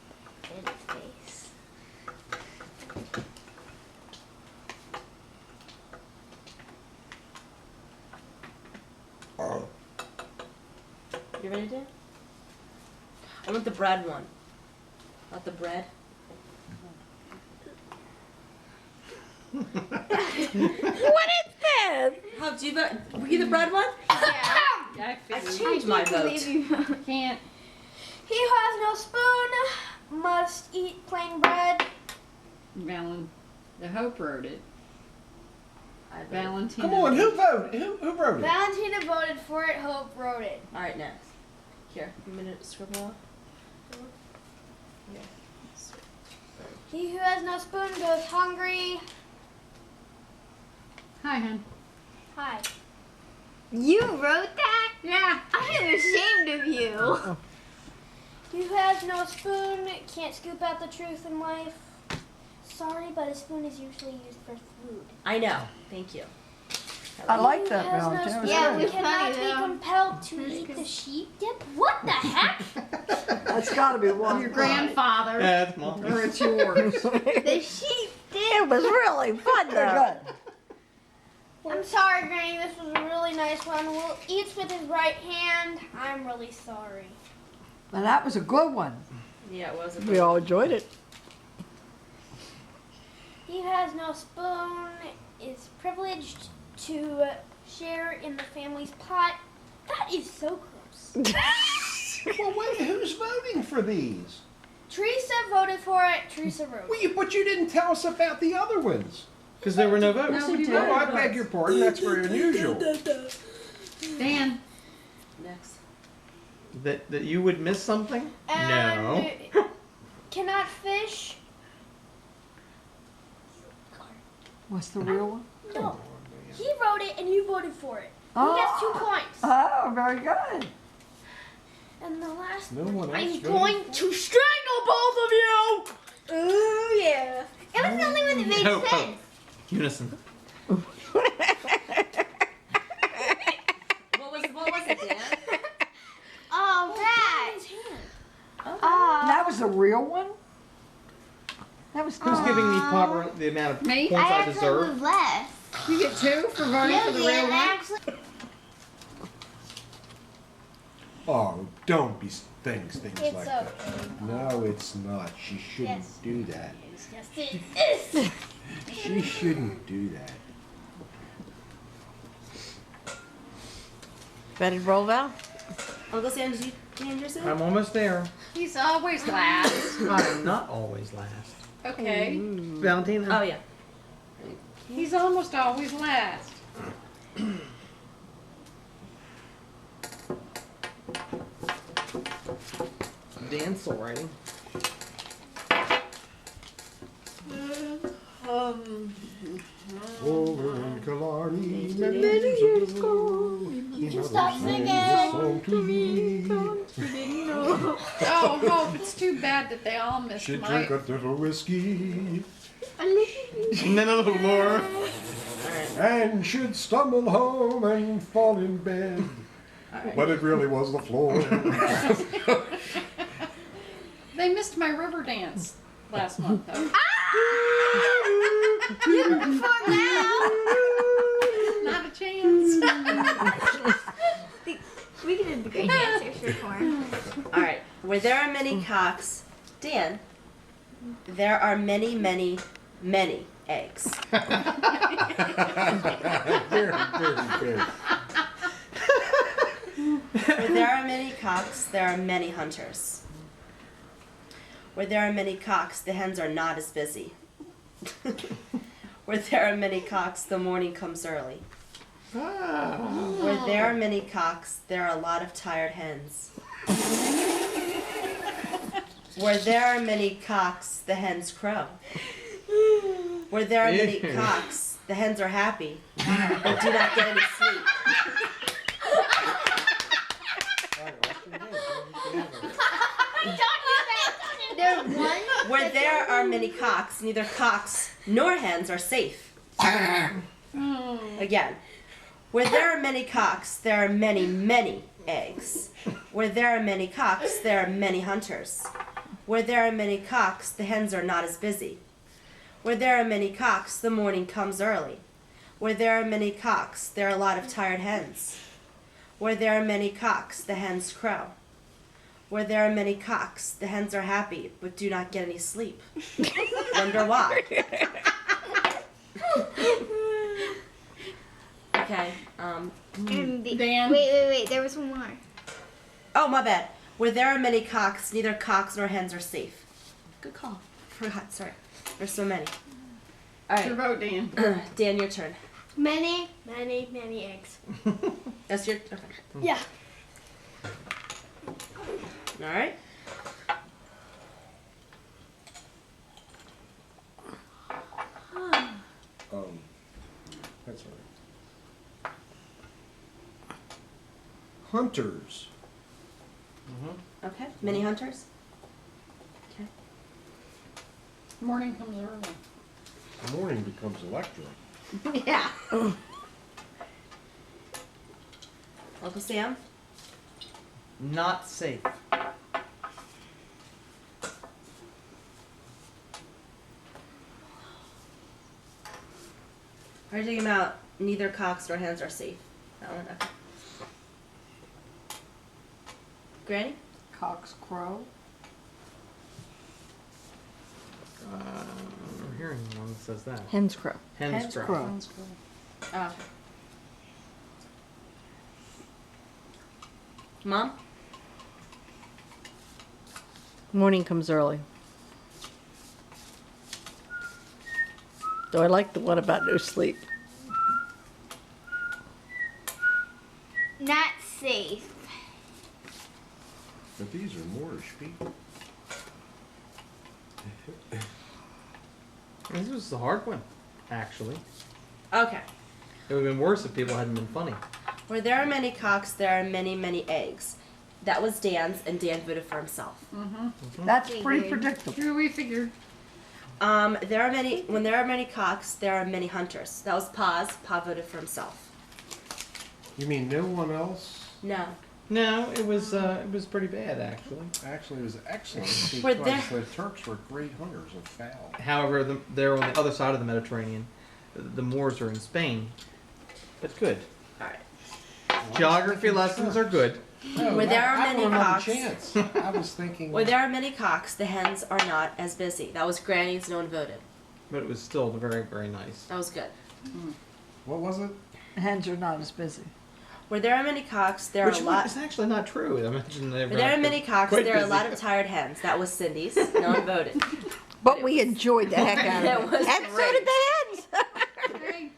in his face.
You ready, Dan? I want the bread one. Not the bread.
What is this?
How do you vote? Were you the bread one?
Yeah, I
I
figured.
changed my vote.
Can't.
He who has no spoon must eat plain bread.
Valen. The Hope wrote it.
I voted.
Valentina.
Come on, who voted? Who wrote it?
Valentina voted for it. Hope wrote it.
All right, next. Here, you want me to scribble off? Here.
He who has no spoon goes hungry.
Hi, hon.
Hi.
You wrote that?
Yeah.
I'm ashamed of you.
He who has no spoon can't scoop out the truth in life. Sorry, but a spoon is usually used for food.
I know. Thank you.
I like
He
that,
who has no
Valentina.
spoon
Yeah, it was
cannot
funny,
be
though.
compelled to eat the sheep dip. What the heck?
That's gotta be one.
Your grandfather.
That's mom.
Or it's yours.
The sheep
It was really fun though.
I'm sorry, Granny. This was a really nice one. Will eats with his right hand. I'm really sorry.
And that was a good one.
Yeah, it was.
We all enjoyed it.
He who has no spoon is privileged to share in the family's pot. That is so gross.
Well, wait, who's voting for these?
Teresa voted for it. Teresa wrote.
Well, but you didn't tell us about the other ones.
Because there were no votes.
Nobody
Oh, I
voted.
beg your pardon. That's very unusual.
Dan.
Next.
That you would miss something?
And cannot fish.
What's the real one?
No. He wrote it and you voted for it. He
Oh.
gets 2 points.
Oh, very good.
And the last
No one else.
I'm
voted?
going to strangle both of you! Ooh, yeah. It was the only one that made
No,
sense.
Unison.
What was it, Dan?
Oh, that.
That was the real one? That was
Who's giving me proper the amount of
Me?
points I
actually
deserve?
was less.
You get 2 for voting for the real
Dan,
one?
actually.
Oh, don't be saying things
It's
like
okay.
that. No, it's not. She shouldn't
Yes.
do that.
It's just this.
She shouldn't do that.
Ready to roll, Val?
Uncle Sam, did you hand yours in?
I'm almost there.
He's always last.
I'm not always last.
Okay.
Valentina?
Oh, yeah.
He's almost always last.
Dan's still writing.
Over in Killarney,
Many years ago.
you can
stop singing.
Song to me.
Oh, Hope, it's too bad that they all missed
Should
my...
drink a little whiskey
And then a little more.
and should stumble home and fall in bed. But it really was the floor.
They missed my river dance last month, though.
You can perform now.
Not a chance.
We can do the great dancers reform.
All right. Where there are many cocks, Dan, there are many, many, many eggs.
Very, very good.
Where there are many cocks, there are many hunters. Where there are many cocks, the hens are not as busy. Where there are many cocks, the morning comes early. Where there are many cocks, there are a lot of tired hens. Where there are many cocks, the hens crow. Where there are many cocks, the hens are happy and do not get any sleep.
There's one.
Where there are many cocks, neither cocks nor hens are safe. Again. Where there are many cocks, there are many, many eggs. Where there are many cocks, there are many hunters. Where there are many cocks, the hens are not as busy. Where there are many cocks, the morning comes early. Where there are many cocks, there are a lot of tired hens. Where there are many cocks, the hens crow. Where there are many cocks, the hens are happy but do not get any sleep. Wonder why? Okay.
And the,
Dan?
wait. There was one more.
Oh, my bad. Where there are many cocks, neither cocks nor hens are safe. Good call. Forgot. Sorry. There's so many. All
Your
right.
vote, Dan.
Dan, your turn.
Many, many, many eggs.
That's your. Okay.
Yeah.
All right.
That's all right. Hunters.
Okay. Many hunters. Okay.
Morning comes early.
The morning becomes electric.
Yeah. Uncle Sam.
Not safe.
Are you talking about neither cocks nor hens are safe? That one. Okay. Granny.
Cocks crow.
I'm hearing one that says that.
Hens crow.
Hens crow.
Hens crow.
Oh. Okay. Mom.
Morning comes early. Though I like the one about no sleep.
Not safe.
But these are Moorish people.
This was a hard one, actually.
Okay.
It would have been worse if people hadn't been funny.
Where there are many cocks, there are many, many eggs. That was Dan's, and Dan voted for himself.
That's pretty predictable.
Here we figured.
When there are many cocks, there are many hunters. That was Pa's. Pa voted for himself.
You mean no one else?
No.
No, it was pretty bad actually.
Actually, it was excellent
Were
because the Turks were great hunters of fowl.
However, they're on the other side of the Mediterranean. The Moors are in Spain. That's good.
All right.
Geography lessons are good.
No,
Where there are
I
many
don't have a
cocks.
chance. I was thinking.
Where there are many cocks, the hens are not as busy. That was Granny's. No one voted.
But it was still very, very nice.
That was good.
What was it?
Hens are not as busy.
Where there are many cocks, there are a lot.
is actually not true. I mentioned
Where there are many cocks,
quite
there are a
busy.
lot of tired hens. That was Cindy's. No one voted.
But we enjoyed the heck out
It
of it.
was
And so
great.
did the hens.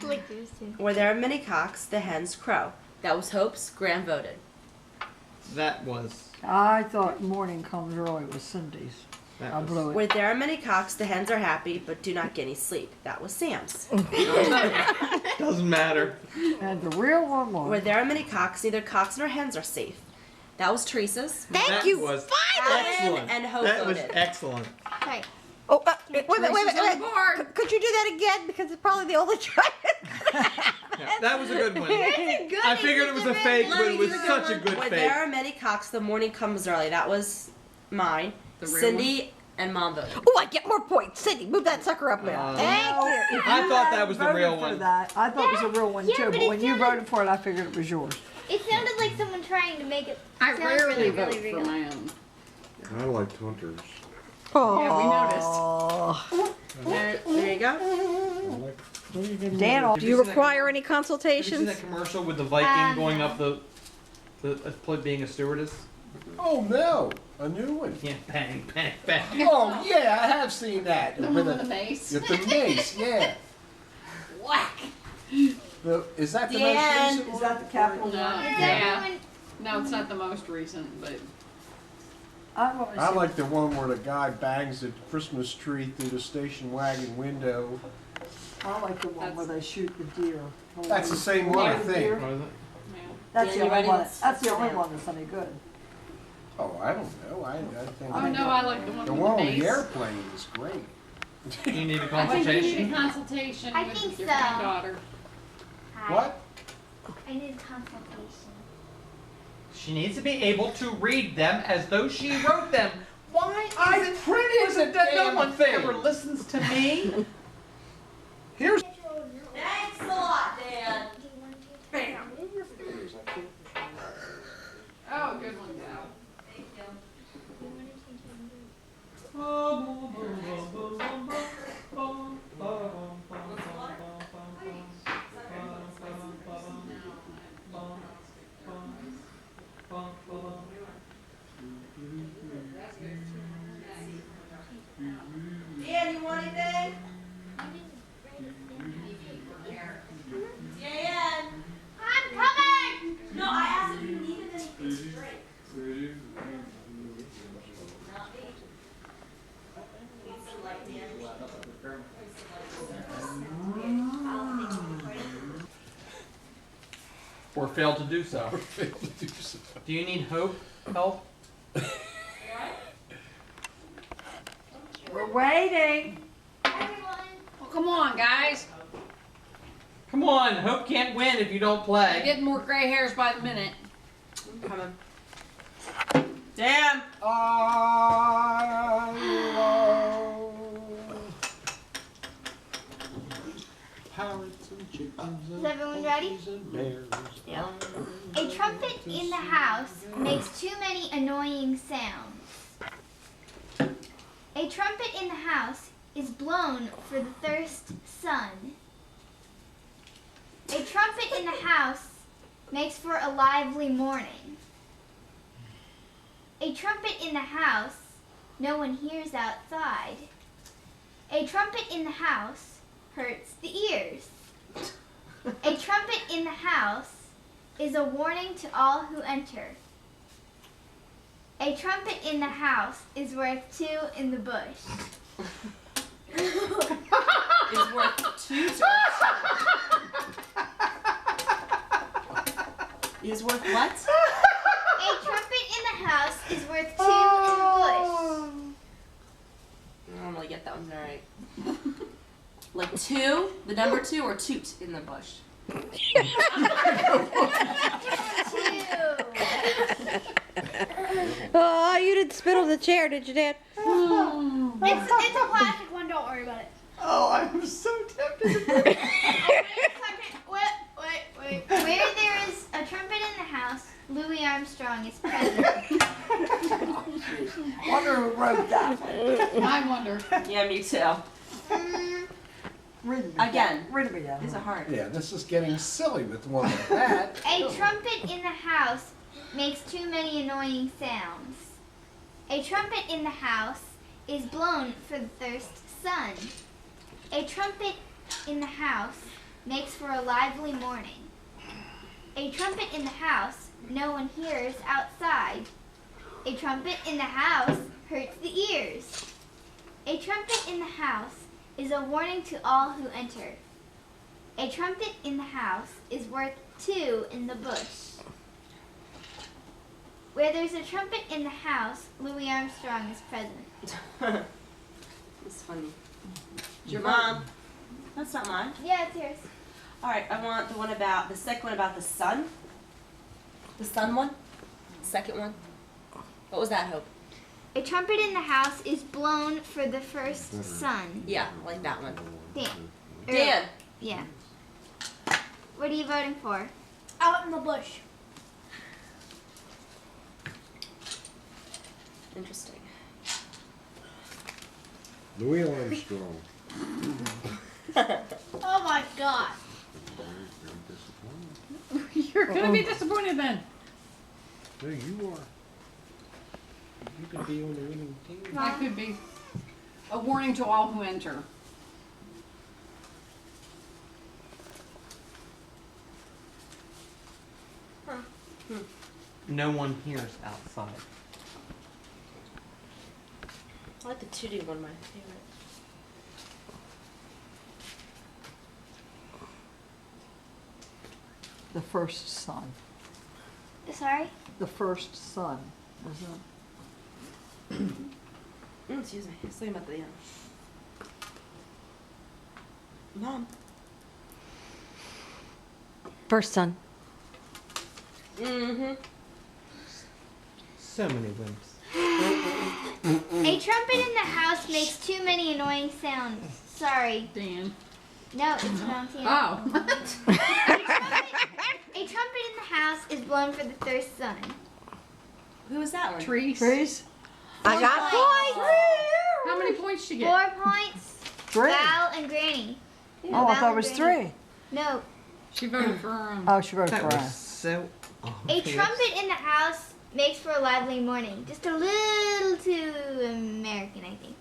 Like yours too.
Where there are many cocks, the hens crow. That was Hope's. Graham voted.
That was.
I thought morning comes early was Cindy's.
That
I
was
blew it.
Where there are many cocks, the hens are happy, but do not get any sleep. That was Sam's.
doesn't matter.
And the real one
Where
was.
there are many cocks, neither cocks nor hens are safe. That was Teresa's.
Thank
That
you.
was
Finally.
excellent.
and Hope
that was
voted.
excellent.
Okay.
Oh, wait, wait.
Teresa's on board.
Could you do that again? Because it's probably the only time.
Yeah, that was a good one.
Good.
I figured it was a fake, but it was such a good
Where
fake.
there are many cocks, the morning comes early. That was mine.
The real
Cindy and Mom voted.
Oh, I get more points. Cindy, move that sucker up there. Thank you.
I thought that was the
Voted
real
for
one.
That. I thought it was a real one
Yeah,
too,
but
but
it
when you
sounded-
voted for it, I figured it was yours.
It sounded like someone trying to make it.
I
sound
rarely
really,
vote
really
for
real.
my own.
I liked hunters.
Oh.
There you go.
Dan,
Do you require any
Have you seen
consultations?
that commercial with the Viking going up the being a stewardess?
Oh no, a new one.
Yeah, bang, bang, bang.
Oh yeah, I have seen that.
The
With
one with
a-
the mace.
with the mace, yeah.
Whack.
Is that the
Dan.
most recent
Is
one?
that the capital
No.
one?
Yeah.
Everyone-
No, it's not the most recent, but
I've only
I
seen-
like the one where the guy bangs the Christmas tree through the station wagon window.
I like the one where they shoot the deer.
That's the same one, I think.
What is it?
That's
Dan,
the
you
only
ready?
one.
Let's
That's the only
sit
one that's any good.
Oh, I don't know. I think
oh no, I like the one
the
with
one
the
on
mace.
the airplane is great.
You need a
I think you need
consultation.
a consultation
I
with
think
your
so.
granddaughter.
Hi.
What?
I need consultation.
She needs to be able to read them as though she wrote them. Why
I
is it
printed the
that no
damn
one
thing.
ever listens to me?
Here's
Thanks a lot, Dan.
Oh, good one, Dal.
Dan, you want anything? Dan.
I'm coming!
No, I asked if you needed anything to drink. Not me. Need some light, Dan.
Or failed to do so. Do you need help?
We're waiting.
Everyone.
Well, come on, guys.
Come on, Hope can't win if you don't
I'm
play.
getting more gray hairs by the minute.
Coming. Dan.
I love parrots and chickens and
Is everyone ready?
monkeys and bears.
Yeah.
A trumpet in the house makes too many annoying sounds. A trumpet in the house is blown for the thirst sun. A trumpet in the house makes for a lively morning. A trumpet in the house no one hears outside. A trumpet in the house hurts the ears. A trumpet in the house is a warning to all who enter. A trumpet in the house is worth two in the bush.
Is worth two. Is worth what?
A trumpet
house is worth 2 in the bush.
I don't really get that one right. Like 2, the number 2, or toot in the bush?
2.
Oh, you didn't spit on the chair, did you, Dad?
It's a plastic one. Don't worry about it.
Oh, I'm so tempted to
Wait a second. Wait.
Where there is a trumpet in the house, Louis Armstrong is present.
Wonder who wrote that.
I wonder.
Yeah, me too. Again.
Read me that.
These are hard.
Yeah, this is getting silly with one like that.
A trumpet in the house makes too many annoying sounds. A trumpet in the house is blown for the first sun. A trumpet in the house makes for a lively morning. A trumpet in the house no one hears outside. A trumpet in the house hurts the ears. A trumpet in the house is a warning to all who enter. A trumpet in the house is worth 2 in the bush. Where there's a trumpet in the house, Louis Armstrong is present.
It's funny. Your mom. That's not mine.
Yeah, it's yours.
All right, I want the one about the second one about the sun. The sun one. Second one. What was that, Hope?
A trumpet in the house is blown for the first sun.
Yeah, I like that one.
Dan.
Dan.
Yeah. What are you voting for?
Out in the bush.
Interesting.
Louis Armstrong.
Oh my God.
You're gonna be disappointed then.
There you are. You could be on the winning team.
That could be a warning to all who enter.
No one hears outside.
I like the tooting one, my favorite.
The first son.
Sorry?
The first son.
Excuse me. I was thinking about the Mom.
First son.
Mm-hmm.
So many wimps.
A trumpet in the house makes too many annoying sounds. Sorry.
Dan.
No, it's Montana.
Oh.
A trumpet in the house is blown for the first sun.
Who was that one?
Trees.
Trees?
I got points.
How many points did you
4
get?
points.
3.
Val and Granny.
Oh, I
Val
thought it
and
was
Granny.
3.
No.
She voted for her own.
Oh, she wrote
That
for
was
us.
so
A
obvious.
trumpet in the house makes for a lively morning. Just a little too American, I think.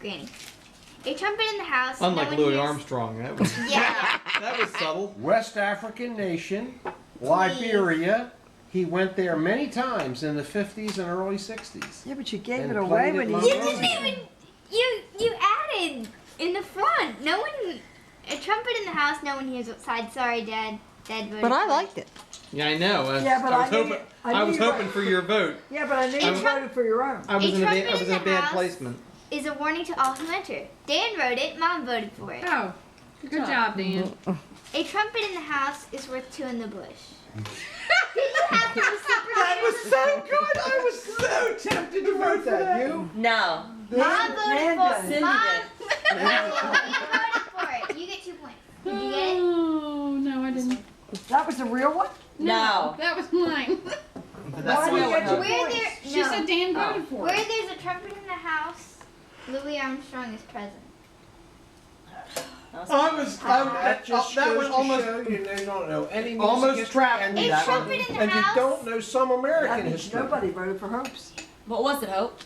Granny. A trumpet in the house.
Unlike
no one
Louis
hears-
Armstrong, that was
Yeah.
that was subtle.
West African nation, Liberia. He went there many times in the 50s and early 60s.
Yeah, but you gave
And
it away
played
when
it
you.
You didn't even. You added in the front. No one. A trumpet in the house. No one hears outside. Sorry, Dad. Dad voted.
But I
for it.
liked it.
Yeah, I know.
Yeah, but I
was
knew
hoping.
you- I
I
knew
was
you
hoping
were-
for your vote.
Yeah, but I knew you voted for your own.
I was in a
trumpet
bad. I was in a
in the
bad
house.
placement.
Is a warning to all who enter. Dan wrote it. Mom voted for it.
Oh. Good job, Dan.
A trumpet in the house is worth 2 in the bush. Did you have to reciprocate?
That was so good. I was so tempted to vote for that.
You?
No.
Mom voted for it.
Cindy
Mom,
did.
you voted for it. You get 2 points. Did you get it?
Oh, no, I didn't.
That was the real one?
No.
That was mine.
But
Why
that's
do you
not
get
what
two
happened.
Where there,
She
no.
said Dan voted for
Where
it.
there's a trumpet in the house, Louis Armstrong is present.
I was.
That just
that
goes
was
to
almost.
show you don't know any music
almost
history,
trapped
and
me
you
A
that
don't-
one.
trumpet in the
and you
house.
don't know some
That
American
means
history.
nobody voted for Hopes.
What was it, Hope?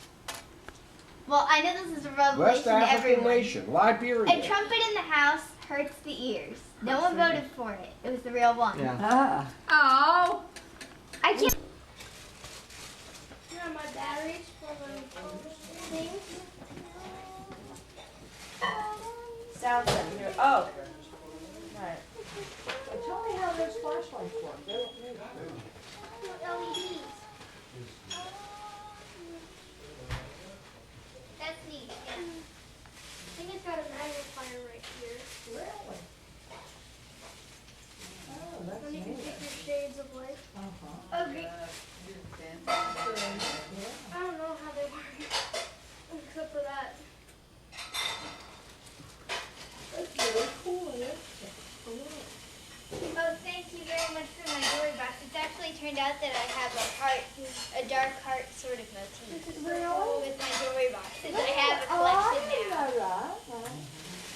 Well, I know this is a
West
revelation to
African
everyone.
nation, Liberia.
A trumpet in the house hurts the ears. No one voted for it. It was the real one.
Yeah.
Ah.
Oh.
I can't.
Here are my batteries for the things.
Sound center here. Oh. Right.
Tell me how those flashlights work.
LEDs. sort of motif
Really?
with my jewelry boxes. I have a
Oh, I
collection
didn't
now.
know that.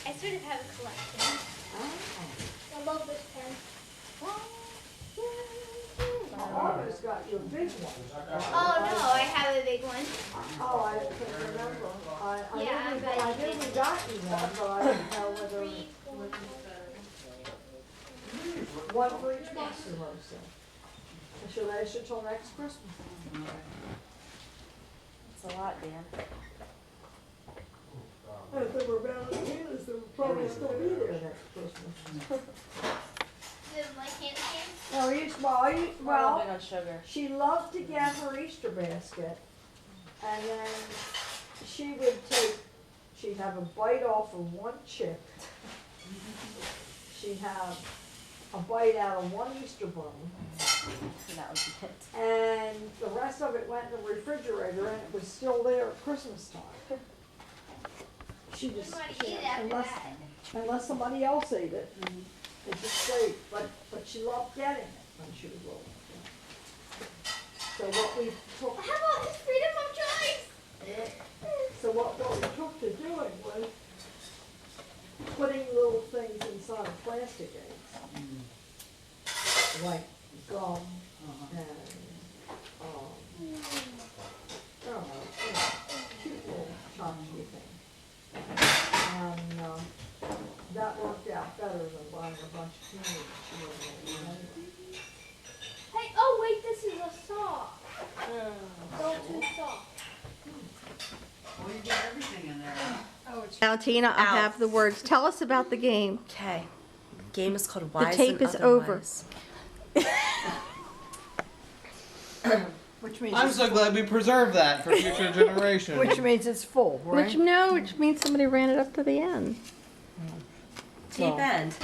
I sort of have a collection. I love this pen.
Mama's got your big one.
Oh no, I have a big one.
Oh, I couldn't remember.
Yeah,
I
but
knew we got you one, but I didn't know whether. One for each customer, so. I should last you till next Christmas.
It's a lot, Dan.
If they were Valentine's, they would probably still be there next Christmas.
Like candy canes?
Oh,
Big
well,
on sugar.
she loved to get her Easter basket, and then she'd have a bite off of one chip. She'd have a bite out of one Easter bunny,
And that would be it.
and the rest of it went in the refrigerator, and it was still there at Christmas time. She just, unless somebody else ate it, it just stayed, but she loved getting it when she was little. So what we took,
How about this freedom of choice?
so what we took to doing was putting little things inside of plastic eggs. Like gum and, I don't know, cute little tchotchke things. And, that worked out better than buying a bunch of candy.
Hey, oh wait, this is a saw. Don't too soft.
Well, you get everything in there.
Oh, it's
Now, Tina, I
Out.
have the words. Tell us about the game.
Okay. Game is called Wise
tape
and
is over.
Otherwise.
which means
I'm
it's,
so glad we preserved that for future generations.
which means it's full, right?
Which means somebody ran it up to the end.
Tape end.